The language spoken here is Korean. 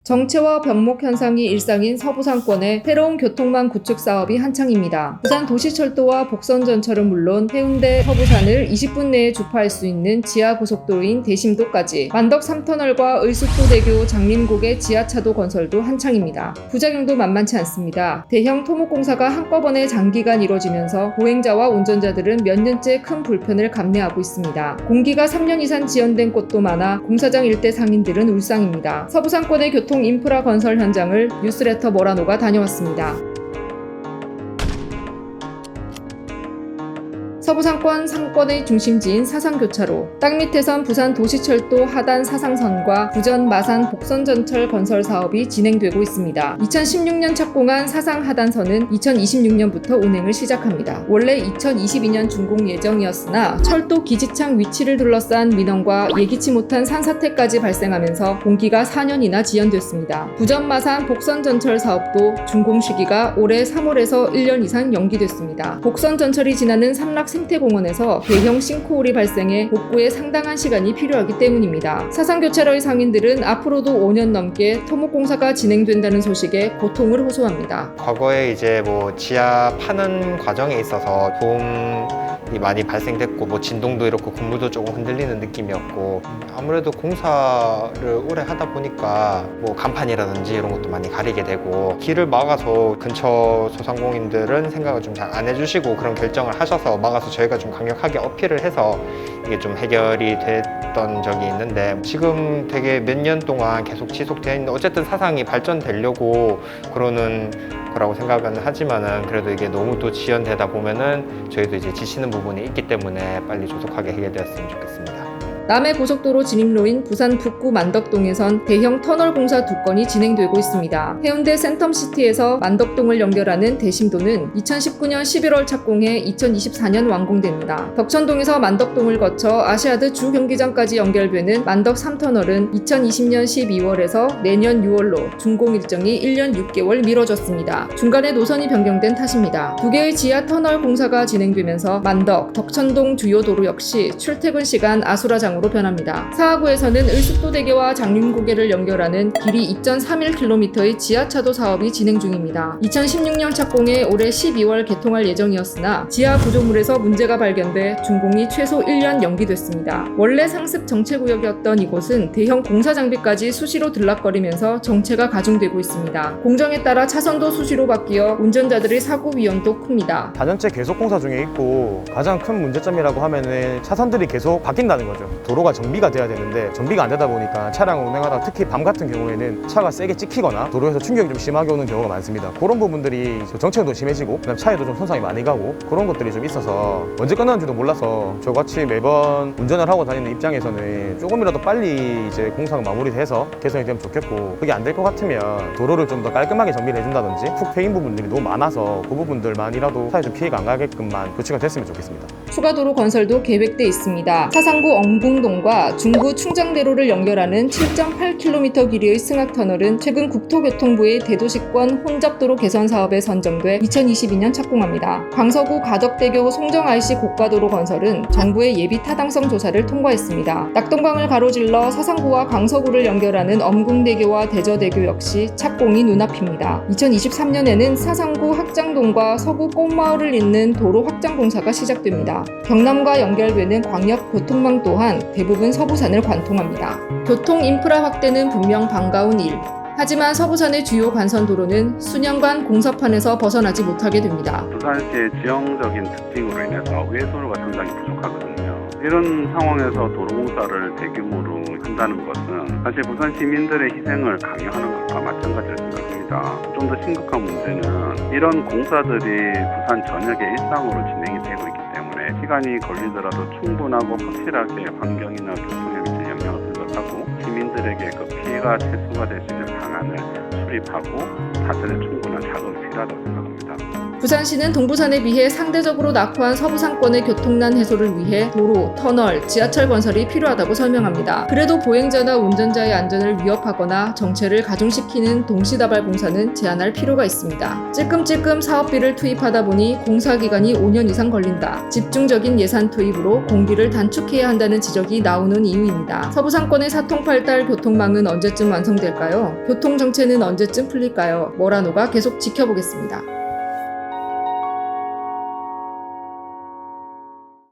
정체와 병목 현상이 일상인 서부 상권의 새로운 교통망 구축 사업이 한창입니다. 부산 도시철도와 복선전철은 물론 해운대, 서부산을 20분 내에 주파할 수 있는 지하고속도로인 대심도까지 만덕 3터널과 을숙도대교, 장림곡의 지하차도 건설도 한창입니다. 부작용도 만만치 않습니다. 대형 토목공사가 한꺼번에 장기간 이뤄지면서 보행자와 운전자들은 몇 년째 큰 불편을 감내하고 있습니다. 공기가 3년 이상 지연된 곳도 많아 공사장 일대 상인들은 울상입니다. 서부 상권의 교통 인프라 건설 현장을 뉴스레터 모라노가 다녀왔습니다. 서부 상권의 중심지인 사상교차로, 땅 밑에선 부산 도시철도 하단 사상선과 부전 마산 복선전철 건설 사업이 진행되고 있습니다. 2016년 착공한 사상 하단선은 2026년부터 운행을 시작합니다. 원래 2022년 준공 예정이었으나 철도 기지창 위치를 둘러싼 민원과 예기치 못한 산사태까지 발생하면서 공기가 4년이나 지연됐습니다. 부전 마산 복선전철 사업도 준공 시기가 올해 3월에서 1년 이상 연기됐습니다. 복선전철이 지나는 삼락 생태공원에서 대형 싱크홀이 발생해 복구에 상당한 시간이 필요하기 때문입니다. 사상교차로의 상인들은 앞으로도 5년 넘게 토목공사가 진행된다는 소식에 고통을 호소합니다. 과거에 이제 지하 파는 과정에 있어서 도움이 많이 발생됐고 진동도 이렇고 건물도 조금 흔들리는 느낌이었고, 아무래도 공사를 오래 하다 보니까 간판이라든지 이런 것도 많이 가리게 되고, 길을 막아서 근처 소상공인들은 생각을 좀 잘 안 해주시고 그런 결정을 하셔서 막아서 저희가 좀 강력하게 어필을 해서 이게 좀 해결이 됐던 적이 있는데, 지금 되게 몇 년 동안 계속 지속되어 있는, 어쨌든 사상이 발전되려고 그러는 거라고 생각은 하지만은 그래도 이게 너무 또 지연되다 보면은 저희도 이제 지치는 부분이 있기 때문에 빨리 조속하게 해결되었으면 좋겠습니다. 남해고속도로 진입로인 부산 북구 만덕동에선 대형 터널 공사 2건이 진행되고 있습니다. 해운대 센텀시티에서 만덕동을 연결하는 대심도는 2019년 11월 착공해 2024년 완공됩니다. 덕천동에서 만덕동을 거쳐 아시아드 주 경기장까지 연결되는 만덕 3터널은 2020년 12월에서 내년 6월로 준공 일정이 1년 6개월 미뤄졌습니다. 중간에 노선이 변경된 탓입니다. 두 개의 지하 터널 공사가 진행되면서 만덕, 덕천동 주요 도로 역시 출퇴근 시간 아수라장으로 변합니다. 사하구에서는 을숙도대교와 장림고개를 연결하는 길이 2.31km의 지하차도 사업이 진행 중입니다. 2016년 착공해 올해 12월 개통할 예정이었으나 지하 구조물에서 문제가 발견돼 준공이 최소 1년 연기됐습니다. 원래 상습 정체구역이었던 이곳은 대형 공사 장비까지 수시로 들락거리면서 정체가 가중되고 있습니다. 공정에 따라 차선도 수시로 바뀌어 운전자들의 사고 위험도 큽니다. 다년째 계속 공사 중에 있고, 가장 큰 문제점이라고 하면은 차선들이 계속 바뀐다는 거죠. 도로가 정비가 돼야 되는데 정비가 안 되다 보니까 차량을 운행하다 특히 밤 같은 경우에는 차가 세게 찍히거나 도로에서 충격이 좀 심하게 오는 경우가 많습니다. 그런 부분들이 정체도 심해지고 그다음 차에도 좀 손상이 많이 가고 그런 것들이 좀 있어서 언제 끝나는지도 몰라서, 저같이 매번 운전을 하고 다니는 입장에서는 조금이라도 빨리 이제 공사가 마무리돼서 개선이 되면 좋겠고, 그게 안 될 것 같으면 도로를 좀 더 깔끔하게 정비를 해준다든지 훅 패인 부분들이 너무 많아서 그 부분들만이라도 차에 좀 피해가 안 가게끔만 조치가 됐으면 좋겠습니다. 추가 도로 건설도 계획돼 있습니다. 사상구 엄궁동과 중구 충정대로를 연결하는 7.8km 길이의 승악터널은 최근 국토교통부의 대도시권 혼잡도로 개선 사업에 선정돼 2022년 착공합니다. 광서구 가덕대교 송정 IC 고가도로 건설은 정부의 예비 타당성 조사를 통과했습니다. 낙동강을 가로질러 사상구와 광서구를 연결하는 엄궁대교와 대저대교 역시 착공이 눈앞입니다. 2023년에는 사상구 학장동과 서구 꽃마을을 잇는 도로 확장 공사가 시작됩니다. 경남과 연결되는 광역교통망 또한 대부분 서부산을 관통합니다. 교통 인프라 확대는 분명 반가운 일. 하지만 서부산의 주요 간선도로는 수년간 공사판에서 벗어나지 못하게 됩니다. 부산시의 지형적인 특징으로 인해서 외도로가 상당히 부족하거든요. 이런 상황에서 도로공사를 대규모로 한다는 것은 사실 부산 시민들의 희생을 강요하는 것과 마찬가지로 생각합니다. 좀 더 심각한 문제는 이런 공사들이 부산 전역의 일상으로 진행이 되고 있기 때문에 시간이 걸리더라도 충분하고 확실하게 환경이나 교통에 미치는 영향을 분석하고 시민들에게 그 피해가 최소화될 수 있는 방안을 수립하고 사전에 충분한 작업이 필요하다고 생각합니다. 부산시는 동부산에 비해 상대적으로 낙후한 서부상권의 교통난 해소를 위해 도로, 터널, 지하철 건설이 필요하다고 설명합니다. 그래도 보행자나 운전자의 안전을 위협하거나 정체를 가중시키는 동시다발 공사는 제한할 필요가 있습니다. 찔끔찔끔 사업비를 투입하다 보니 공사 기간이 5년 이상 걸린다. 집중적인 예산 투입으로 공기를 단축해야 한다는 지적이 나오는 이유입니다. 서부상권의 사통팔달 교통망은 언제쯤 완성될까요? 교통정체는 언제쯤 풀릴까요? 모라노가 계속 지켜보겠습니다.